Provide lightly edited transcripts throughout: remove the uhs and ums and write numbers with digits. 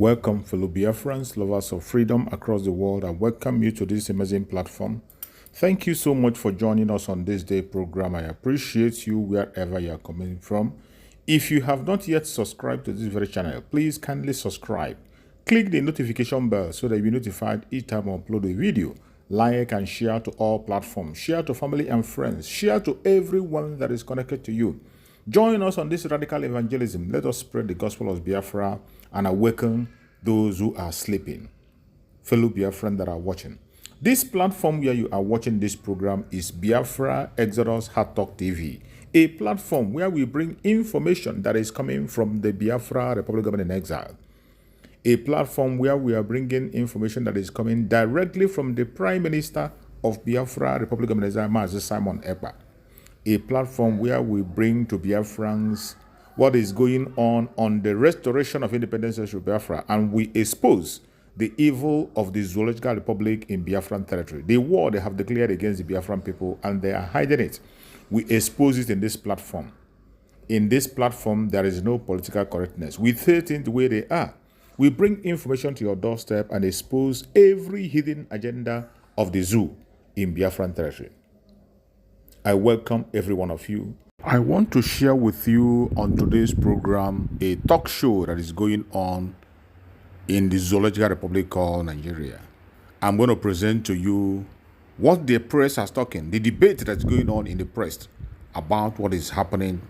Welcome, fellow Biafrans, lovers of freedom across the world. I welcome you to this amazing platform. Thank you so much for joining us on this day program. I appreciate you wherever you are coming from. If you have not yet subscribed to this very channel, please kindly subscribe. Click the notification bell so that you'll be notified each time I upload a video. Like and share to all platforms. Share to family and friends. Share to everyone that is connected to you. Join us on this radical evangelism. Let us spread the gospel of Biafra and awaken those who are sleeping. Fellow Biafran that are watching. This platform where you are watching this program is Biafra Exodus Hard Talk TV, a platform where we bring information that is coming from the Biafra Republic Government in Exile. A platform where we are bringing information that is coming directly from the Prime Minister of Biafra Republic of Exile, Mazi Simon Ekpa. A platform where we bring to Biafrans what is going on the restoration of independence of Biafra, and we expose the evil of the Zoological Republic in Biafran territory, the war they have declared against the Biafran people, and they are hiding it. We expose it in this platform. In this platform, there is no political correctness. We say things the way they are. We bring information to your doorstep and expose every hidden agenda of the zoo in Biafran territory. I welcome every one of you. I want to share with you on today's program a talk show that is going on in the Zoological Republic called Nigeria. I'm going to present to you what the press has talking, the debate that's going on in the press about what is happening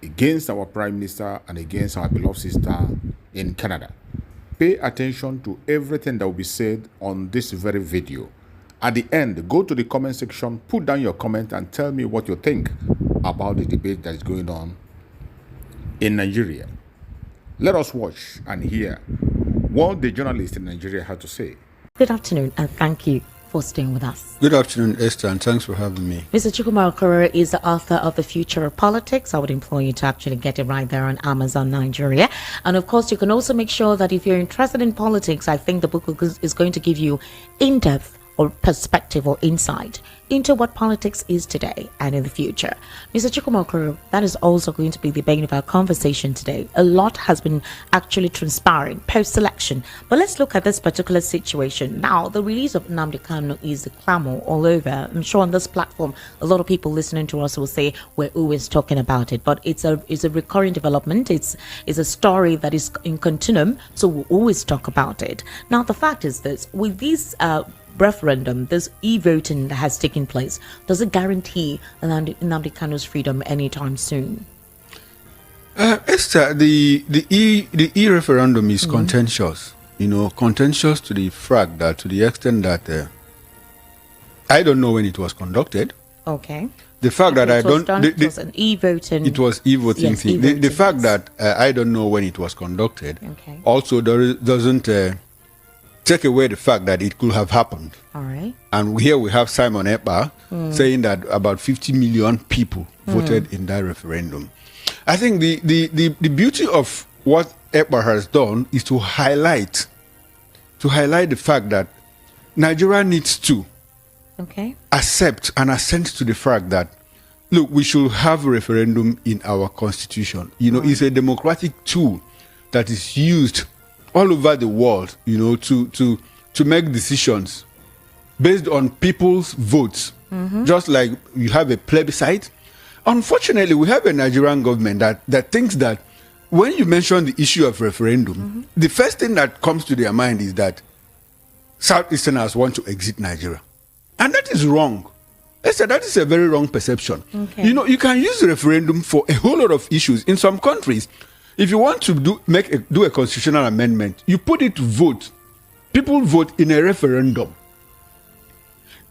against our Prime Minister and against our beloved sister in Canada. Pay attention to everything that will be said on this very video. At the end, go to the comment section, put down your comment and tell me what you think about the debate that is going on in Nigeria. Let us watch and hear what the journalists in Nigeria had to say. Good afternoon and thank you for staying with us. Good afternoon, Esther, and thanks for having me. Mr. Chukwuma Okoro is the author of The Future of Politics. I would implore you to actually get it right there on Amazon Nigeria. And of course, you can also make sure that if you're interested in politics, I think the book is going to give you in-depth or perspective or insight into what politics is today and in the future. Mr. Chukwuma Okoro, that is also going to be the bane of our conversation today. A lot has been actually transpiring post-election, but let's look at this particular situation. Now, the release of Nnamdi Kanu is the clamor all over. I'm sure on this platform, a lot of people listening to us will say we're always talking about it, but it's a recurring development. It's a story that is in continuum, so we'll always talk about it. Now, the fact is this, with these referendum, this e-voting that has taken place, does it guarantee Nnamdi Kanu's freedom anytime soon? Esther, the e-referendum is contentious. You know, contentious to the fact that, to the extent that I don't know when it was conducted. Okay. The fact that it was an e-voting. It was e-voting, yes, thing. The fact that I don't know when it was conducted. Okay. Also, doesn't take away the fact that it could have happened. All right. And here we have Simon Ekpa saying that about 50 million people voted in that referendum. I think the beauty of what Ekpa has done is to highlight the fact that Nigeria needs to accept and assent to the fact that, look, we should have a referendum in our constitution. You know, it's a democratic tool that is used all over the world, you know, to make decisions based on people's votes. Just like you have a plebiscite. Unfortunately, we have a Nigerian government that thinks that when you mention the issue of referendum, the first thing that comes to their mind is that Southeasterners want to exit Nigeria. And that is wrong. That is a very wrong perception. Okay. You know, you can use the referendum for a whole lot of issues. In some countries, if you want to do a constitutional amendment, you put it to vote. People vote in a referendum.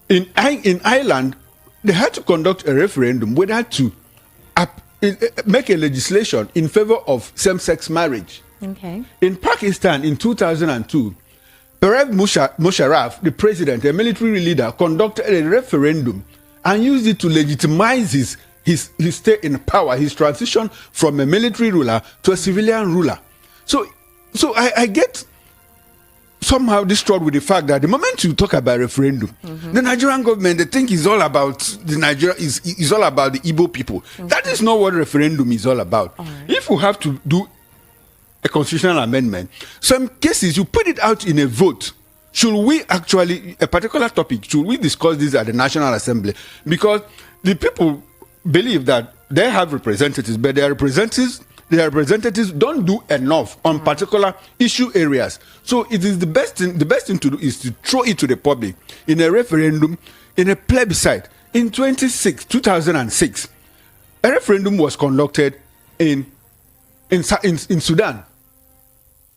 In Ireland, they had to conduct a referendum whether to make a legislation in favor of same-sex marriage. Okay. In Pakistan, in 2002, Pervez Musharraf, the president, a military leader, conducted a referendum and used it to legitimize his stay in power, his transition from a military ruler to a civilian ruler. So I get somehow distraught with the fact that the moment you talk about referendum, the Nigerian government, they think is all about is all about the Igbo people. That is not what referendum is all about. If we have to do a constitutional amendment, some cases you put it out in a vote. Should we actually, a particular topic, should we discuss this at the National Assembly? Because the people believe that they have representatives, but their representatives don't do enough on particular issue areas. So it is the best thing to do is to throw it to the public in a referendum, in a plebiscite. In 2006, a referendum was conducted in Sudan.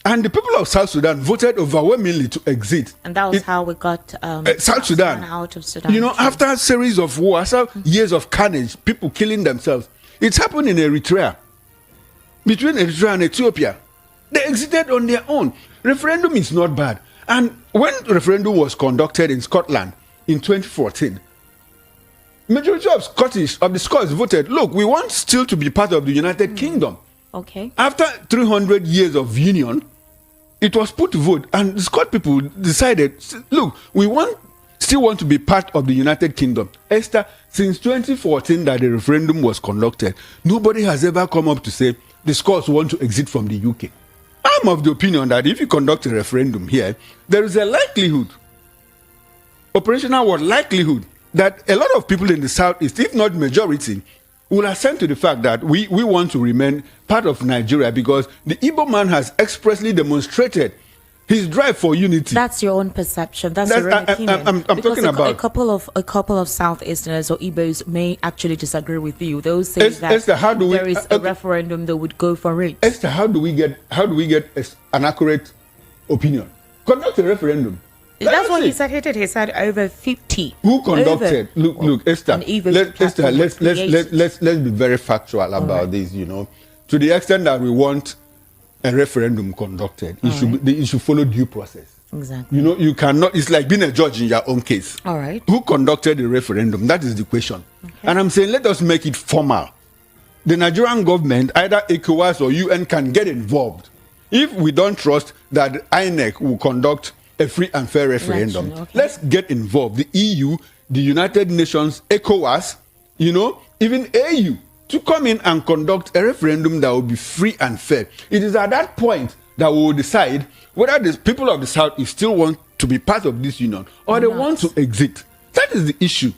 And the people of South Sudan voted overwhelmingly to exit. And that was how we got South Sudan out of Sudan. You know, after a series of wars, after years of carnage, people killing themselves. It's happened in Eritrea. Between Eritrea and Ethiopia, they exited on their own. Referendum is not bad. And when the referendum was conducted in Scotland in 2014, majority of the Scots voted, look, we want still to be part of the United Kingdom. Okay. After 300 years of union, it was put to vote, and the Scottish people decided, look, we still want to be part of the United Kingdom. Esther, since 2014 that the referendum was conducted, nobody has ever come up to say the Scots want to exit from the UK. I'm of the opinion that if you conduct a referendum here, there is a likelihood, operational word likelihood, that a lot of people in the Southeast, if not majority, will assent to the fact that we want to remain part of Nigeria, because the Igbo man has expressly demonstrated his drive for unity. That's your own perception. That's your own opinion. I'm talking about a couple of Southeasterners or Igbos may actually disagree with you. Those say that Esther, how do there is a referendum that would go for it. Esther, how do we get an accurate opinion? Conduct a referendum. That's what he said. He did. He said over 50. Who conducted? Look, Esther. Let's be very factual about this. You know, to the extent that we want a referendum conducted, it should follow due process. Exactly. You know, you cannot. It's like being a judge in your own case. All right. Who conducted the referendum? That is the question. Okay. And I'm saying, let us make it formal. The Nigerian government, either ECOWAS or UN, can get involved if we don't trust that INEC will conduct a free and fair referendum. Okay. Let's get involved. The EU, the United Nations, ECOWAS, you know, even AU, to come in and conduct a referendum that will be free and fair. It is at that point that we will decide whether the people of the South still want to be part of this union or they want to exit. That is the issue.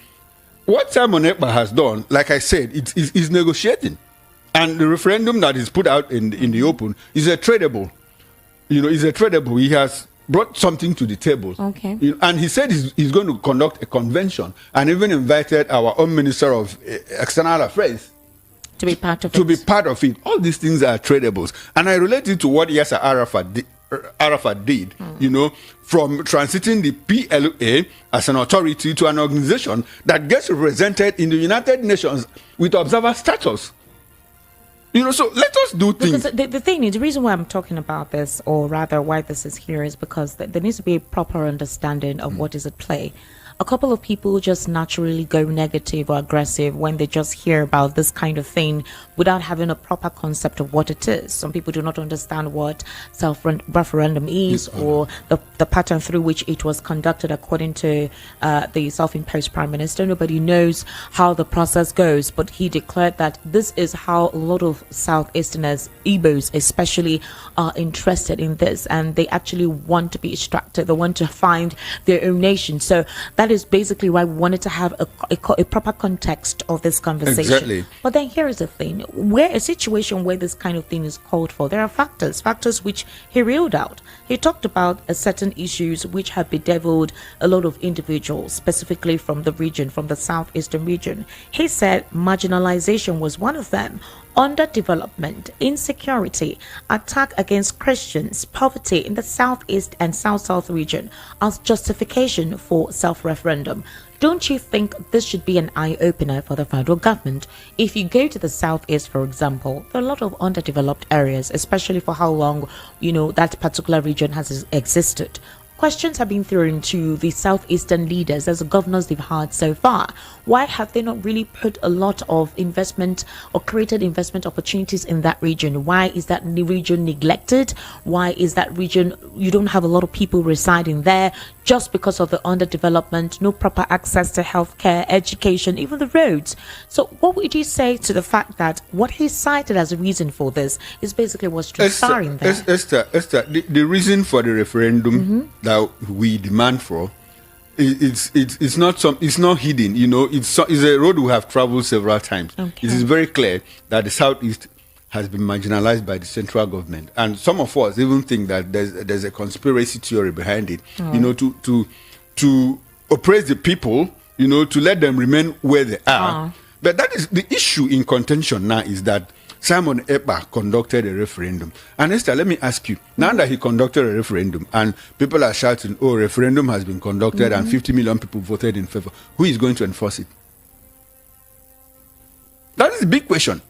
What Simon Ekpa has done, like I said, is negotiating. And the referendum that is put out in the open is a tradable. You know, is a tradable. He has brought something to the table. Okay. And he said he's going to conduct a convention and even invited our own Minister of External Affairs to be part of it. All these things are tradables. And I relate it to what Yasser Arafat did, you know, from transiting the PLA as an authority to an organization that gets represented in the United Nations with observer status. You know, so let us do things. Because the thing is, the reason why I'm talking about this, or rather why this is here, is because there needs to be a proper understanding of what is at play. A couple of people just naturally go negative or aggressive when they just hear about this kind of thing without having a proper concept of what it is. Some people do not understand what self-referendum is, or the pattern through which it was conducted according to the self-imposed prime minister. Nobody knows how the process goes, but he declared that this is how a lot of Southeasterners, Igbos especially, are interested in this, and they actually want to be extracted. They want to find their own nation. So that is basically why we wanted to have a proper context of this conversation. Exactly. But then here is the thing: where a situation where this kind of thing is called for, there are factors which he reeled out. He talked about certain issues which have bedeviled a lot of individuals, specifically from the region, from the southeastern region. He said marginalization was one of them. Underdevelopment, insecurity, attack against Christians, poverty in the southeast and south-south region as justification for self-referendum. Don't you think this should be an eye-opener for the federal government? If you go to the southeast, for example, there are a lot of underdeveloped areas, especially for how long, you know, that particular region has existed. Questions have been thrown to the southeastern leaders as the governors they've had so far. Why have they not really put a lot of investment or created investment opportunities in that region? Why is that region neglected? Why is that region, you don't have a lot of people residing there? just because of the underdevelopment, no proper access to healthcare, education, even the roads. So what would you say to the fact that what he cited as a reason for this is basically what's transpiring there? Esther, the reason for the referendum that we demand for, it's not hidden. It's a road we have traveled several times. Okay. It is very clear that the Southeast has been marginalized by the central government, and some of us even think that there's a conspiracy theory behind it. To oppress the people, to let them remain where they are. But that is the issue in contention now, is that Simon Ekpa conducted a referendum. And Esther, let me ask you, now that he conducted a referendum and people are shouting, oh, referendum has been conducted and 50 million people voted in favor, who is going to enforce it? That is the big question.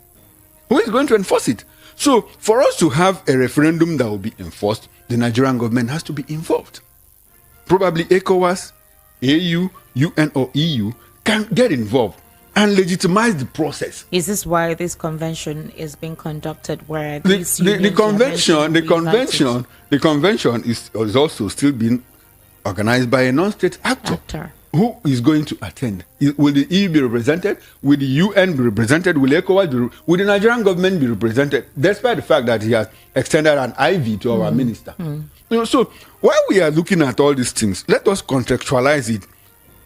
Who is going to enforce it? So for us to have a referendum that will be enforced, the Nigerian government has to be involved. Probably ECOWAS, AU, UN or EU can get involved and legitimize the process. Is this why this convention is being conducted, where the convention is also still being organized by a non-state actor. Who is going to attend? Will the EU be represented? Will the UN be represented? Will ECOWAS will the Nigerian government be represented? Despite the fact that he has extended an IV to our minister. So while we are looking at all these things, let us contextualize it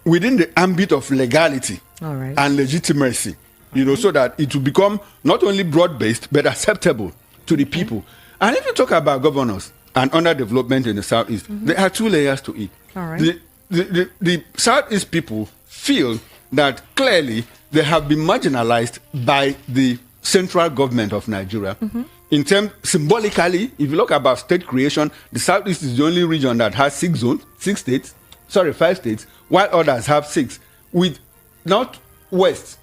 within the ambit of legality and legitimacy, so that it will become not only broad-based but acceptable to the people. And if you talk about governors and underdevelopment in the Southeast, there are two layers to it. All right. The Southeast people feel that clearly they have been marginalized by the central government of Nigeria. In terms, symbolically, if you look about state creation, the Southeast is the only region that has 5 states, while others have 6, with Northwest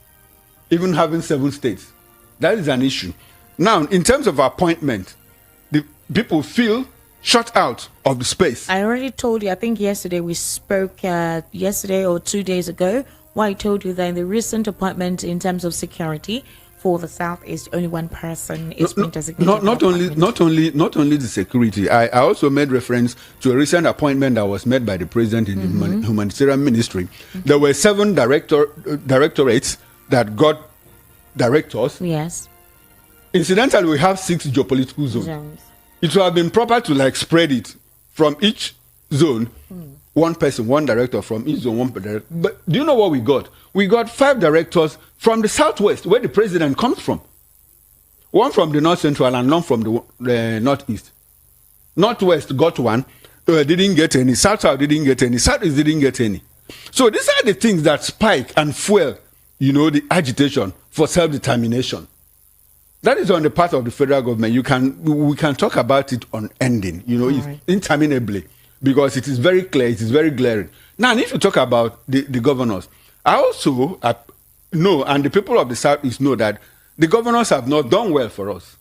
even having 7 states. That is an issue. Now, in terms of appointment, the people feel shut out of the space. I already told you, I think yesterday we spoke, yesterday or 2 days ago, where I told you that in the recent appointment in terms of security for the Southeast, only one person is being designated. Not only the security. I also made reference to a recent appointment that was made by the president in the humanitarian ministry. There were 7 directorates that got directors. Yes. Incidentally, we have 6 geopolitical zones. It would have been proper to spread it from each zone, one person, one director from each zone, one director. But do you know what we got? We got 5 directors from the Southwest, where the president comes from. One from the North Central and none from the Northeast. Northwest got 1, didn't get any. South didn't get any. Southeast didn't get any. So these are the things that spike and fuel, the agitation for self-determination. That is on the part of the federal government. We can talk about it on ending, interminably, because it is very clear, it is very glaring. Now, if you talk about the governors, I also know, and the people of the Southeast know, that the governors have not done well for us.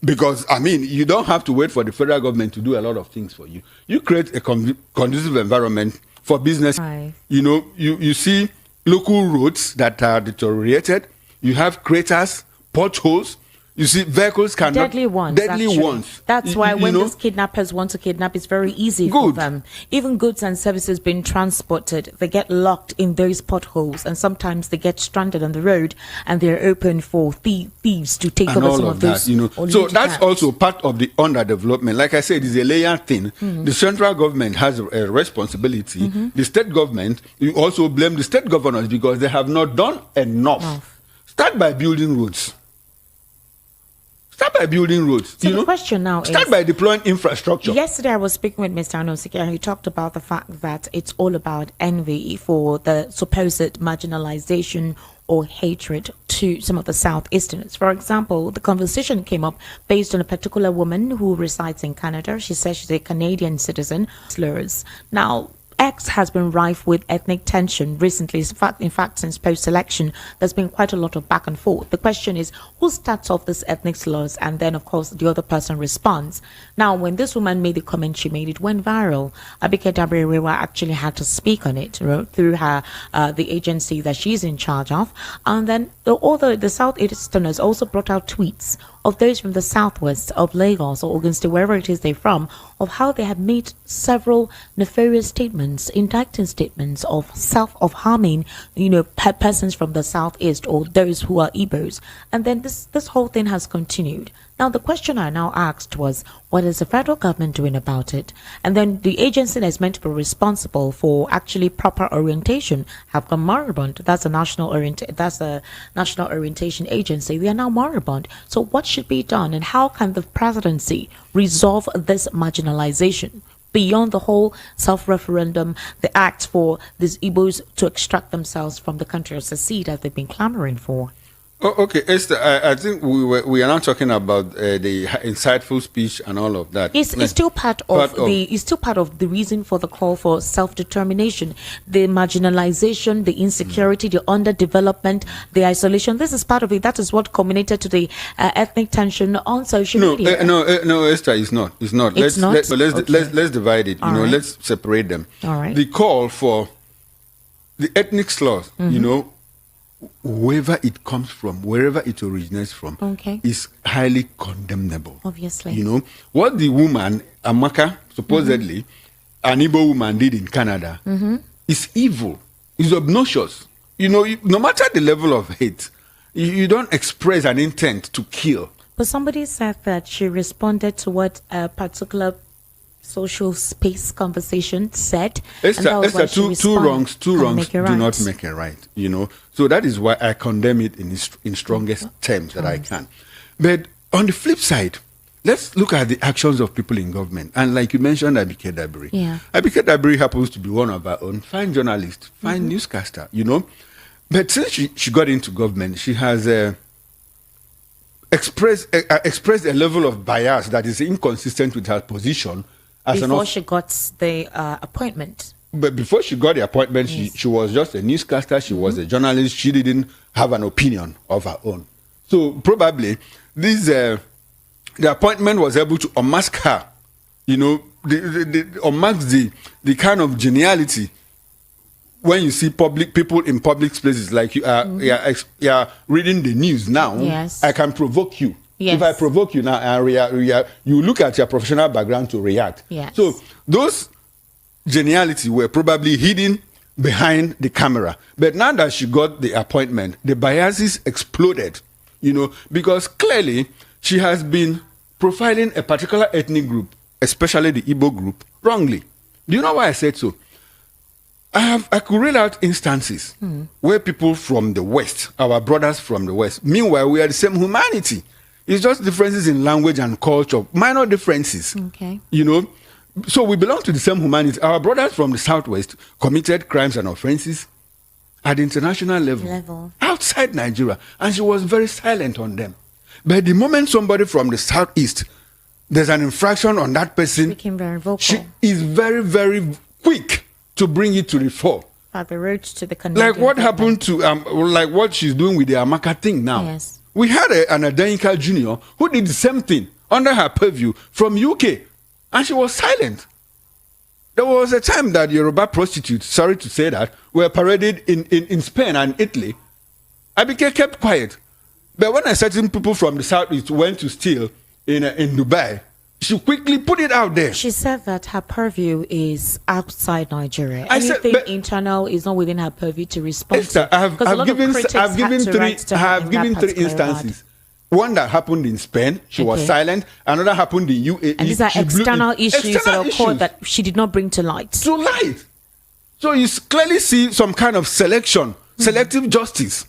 Because, you don't have to wait for the federal government to do a lot of things for you. You create a conducive environment for business. Right. You see local roads that are deteriorated. You have craters, potholes. You see vehicles cannot... Deadly ones. That's why when those kidnappers want to kidnap, it's very easy for them. Even goods and services being transported, they get locked in those potholes, and sometimes they get stranded on the road, and they're open for thieves to take over some of those. So that's also part of the underdevelopment. Like I said, it's a layer thing. The central government has a responsibility. The state government, you also blame the state governors because they have not done enough. Start by building roads. Start by building roads. So the question now Start by deploying infrastructure. Yesterday I was speaking with Mr. Anosike, and he talked about the fact that it's all about envy for the supposed marginalization or hatred to some of the Southeasterners. For example, the conversation came up based on a particular woman who resides in Canada. She says she's a Canadian citizen. Slurs. Now, X has been rife with ethnic tension recently. In fact, since post-election, there's been quite a lot of back and forth. The question is, who starts off this ethnic slurs, and then of course the other person responds. Now, when this woman made the comment she made, it went viral. Abike Dabiri actually had to speak on it, through her the agency that she's in charge of, and then the Southeasterners also brought out tweets of those from the southwest of Lagos or Ogun State, wherever it is they're from, of how they had made several nefarious statements, indicting statements of harming, persons from the southeast or those who are Igbos. And then this whole thing has continued. Now, the question I now asked was, what is the federal government doing about it? And then the agency that is meant to be responsible for actually proper orientation have gone moribund. That's a national orientation agency. They are now moribund. So what should be done, and how can the presidency resolve this marginalization beyond the whole self-referendum, the act for these Igbos to extract themselves from the country or secede as they've been clamoring for? Oh, okay, Esther, I think we are not talking about the insightful speech and all of that. It's still part of the reason for the call for self-determination, the marginalization, the insecurity, the underdevelopment, the isolation. This is part of it. That is what culminated to the ethnic tension on social media. No, Esther, it's not. It's not. It's not? Let's divide it. All right. Let's separate them. All right. The call for the ethnic slurs, wherever it comes from, wherever it originates from, is highly condemnable. Obviously. What the woman, Amaka, supposedly, an Igbo woman did in Canada, is evil, is obnoxious. No matter the level of hate, you don't express an intent to kill. But somebody said that she responded to what a particular social space conversation said. Esther, two wrongs do not make it right. So that is why I condemn it in strongest terms that I can. But on the flip side, let's look at the actions of people in government. And like you mentioned, Abike Dabiri. Yeah. Abike Dabiri happens to be one of our own fine journalist, fine newscaster. But since she got into government, she has expressed a level of bias that is inconsistent with her position. Before she got the appointment. But before she got the appointment, she was just a newscaster. She was a journalist. She didn't have an opinion of her own. So probably the appointment was able to unmask her, unmask the kind of geniality when you see people in public places, like you are reading the news now. Yes. I can provoke you. Yes. If I provoke you now, you look at your professional background to react. Yes. So those geniality were probably hidden behind the camera. But now that she got the appointment, the biases exploded, because clearly she has been profiling a particular ethnic group, especially the Igbo group, wrongly. Do you know why I said so? I could read out instances where people from the West, our brothers from the West, meanwhile we are the same humanity. It's just differences in language and culture, minor differences. Okay. So we belong to the same humanity. Our brothers from the Southwest committed crimes and offenses at the international level. Outside Nigeria. And she was very silent on them. But the moment somebody from the Southeast, there's an infraction on that person, became very vocal. She is very, very quick to bring it to the fore. At the road to the Canadian like what happened to, like what she's doing with the Amaka thing now. Yes. We had an Adenika Jr. who did the same thing under her purview from UK, and she was silent. There was a time that Yoruba prostitutes, sorry to say that, were paraded in Spain and Italy. Abike kept quiet. But when a certain people from the Southeast went to steal in Dubai, she quickly put it out there. She said that her purview is outside Nigeria. Anything internal is not within her purview to respond to. I've given three instances. One that happened in Spain, she was silent. Another happened in UAE. And these are external issues that she did not bring to light. So you clearly see some kind of selective justice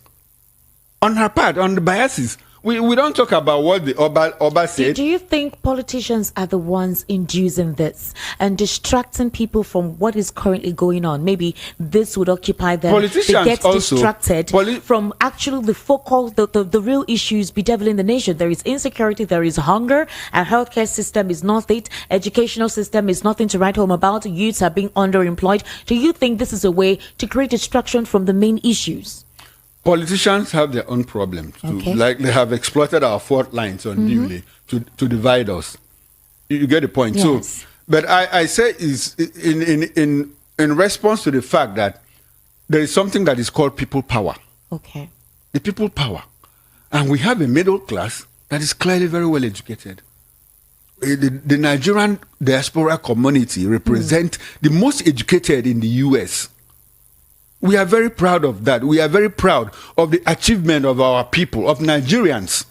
on her part, on the biases. We don't talk about what the Oba said. Do you think politicians are the ones inducing this and distracting people from what is currently going on? Maybe this would occupy them. Politicians they get also distracted from actually the focal, the real issues bedeviling the nation. There is insecurity, there is hunger, our healthcare system is not it, educational system is nothing to write home about, youths are being underemployed. Do you think this is a way to create distraction from the main issues? Politicians have their own problems. Okay. Like they have exploited our fault lines unduly to divide us. You get the point. Yes. So, but I say is in response to the fact that there is something that is called people power. Okay. The people power. And we have a middle class that is clearly very well educated. The Nigerian diaspora community represent the most educated in the US. We are very proud of that. We are very proud of the achievement of our people, of Nigerians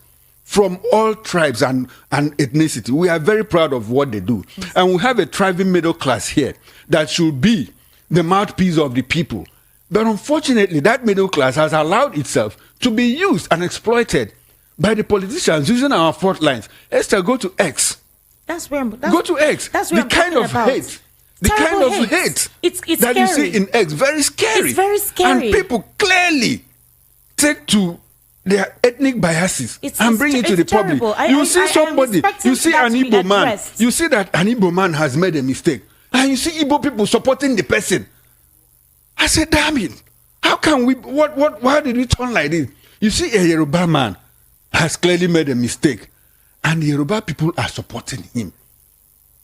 from all tribes and ethnicity. We are very proud of what they do. Yes. And we have a thriving middle class here that should be the mouthpiece of the people. But unfortunately, that middle class has allowed itself to be used and exploited by the politicians using our fault lines. Esther, go to X. Go to X. That's what the kind of about. hate. The kind of hate it's that scary. you see in X, very scary. It's very scary. And people clearly take to their ethnic biases and bring it to the public. You see somebody, you see an Igbo man, you see that an Igbo man has made a mistake, and you see Igbo people supporting the person. I said, damn it, how can we, why did we turn like this? You see a Yoruba man has clearly made a mistake, and the Yoruba people are supporting him.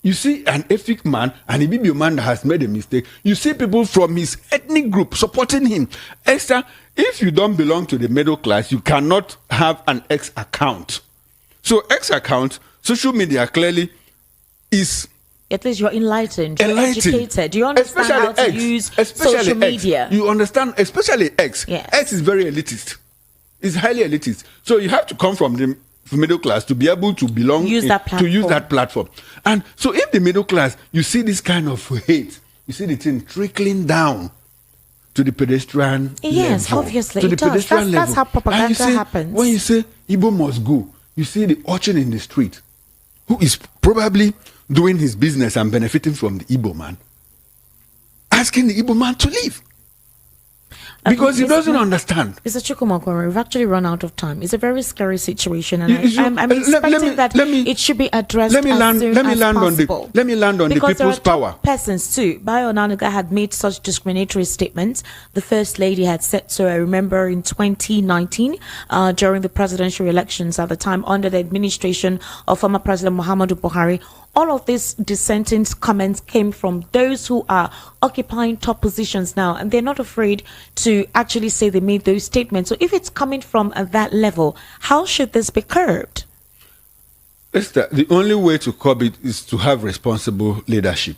You see an ethnic man, an Ibibio man that has made a mistake. You see people from his ethnic group supporting him. Esther, if you don't belong to the middle class, you cannot have an X account. So X account, social media clearly is... At least you're enlightened, you're educated. You understand especially how to X, use especially social X. media. You understand, especially X. Yes. X is very elitist. It's highly elitist. So you have to come from the middle class to be able to belong use that platform. And so if the middle class, you see this kind of hate, you see the thing trickling down to the pedestrian yes, level. Obviously, to the it does. pedestrian level. That's how propaganda happens. When you say Igbo must go, you see the urchin in the street who is probably doing his business and benefiting from the Igbo man, asking the Igbo man to leave. Because he doesn't understand. Mr. Chukwumakoro, we've actually run out of time. It's a very scary situation, and I'm expecting that it should be addressed as soon as possible. Let me land on the people's power. Persons too. Bayo Onanuga had made such discriminatory statements. The First Lady had said so. I remember in 2019, during the presidential elections at the time, under the administration of former President Muhammadu Buhari, all of these dissenting comments came from those who are occupying top positions now, and they're not afraid to actually say they made those statements. So if it's coming from that level, how should this be curbed? The only way to curb it is to have responsible leadership.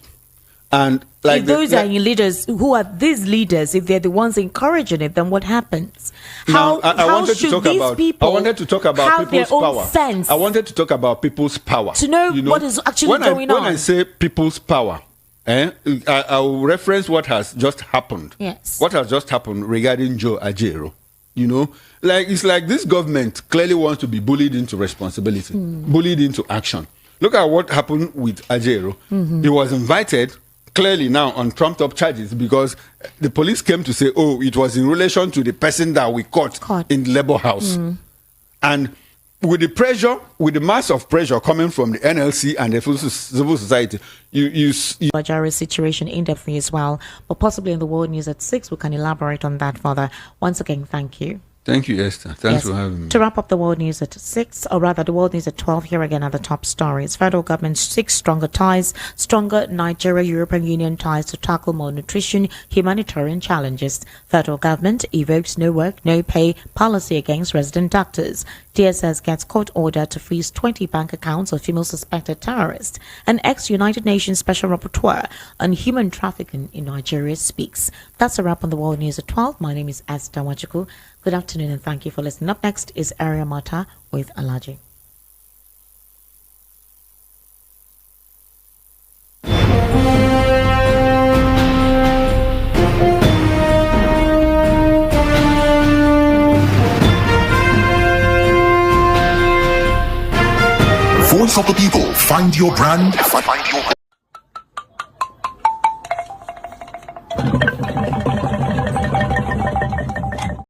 And like if those are your leaders, who are these leaders? If they're the ones encouraging it, then what happens? I wanted to talk about people's power. Sense I wanted to talk about people's power. To know what is actually going on. When I say people's power, I will reference what has just happened. Yes. What has just happened regarding Joe Ajero. You know, it's like this government clearly wants to be bullied into responsibility, bullied into action. Look at what happened with Ajero. He was invited clearly now on trumped up charges because the police came to say, oh, it was in relation to the person that we caught. In the labor house. And with the pressure, with the mass of pressure coming from the NLC and the civil society, Ajara's situation in depth as well, but possibly in the World News at 6, we can elaborate on that further. Once again, thank you. Thank you, Esther. Thanks for having me. To wrap up the World News at 6, or rather the World News at 12, here again are the top stories. Federal government seeks stronger Nigeria-European Union ties to tackle malnutrition, humanitarian challenges. Federal government evokes no work, no pay policy against resident doctors. DSS gets court order to freeze 20 bank accounts of female suspected terrorists. An ex-United Nations Special Rapporteur on human trafficking in Nigeria speaks. That's a wrap on the World News at 12. My name is Esther Wachuku. Good afternoon and thank you for listening. Up next is Area Mata with Alaji. Voice of the people. Find your brand. Find your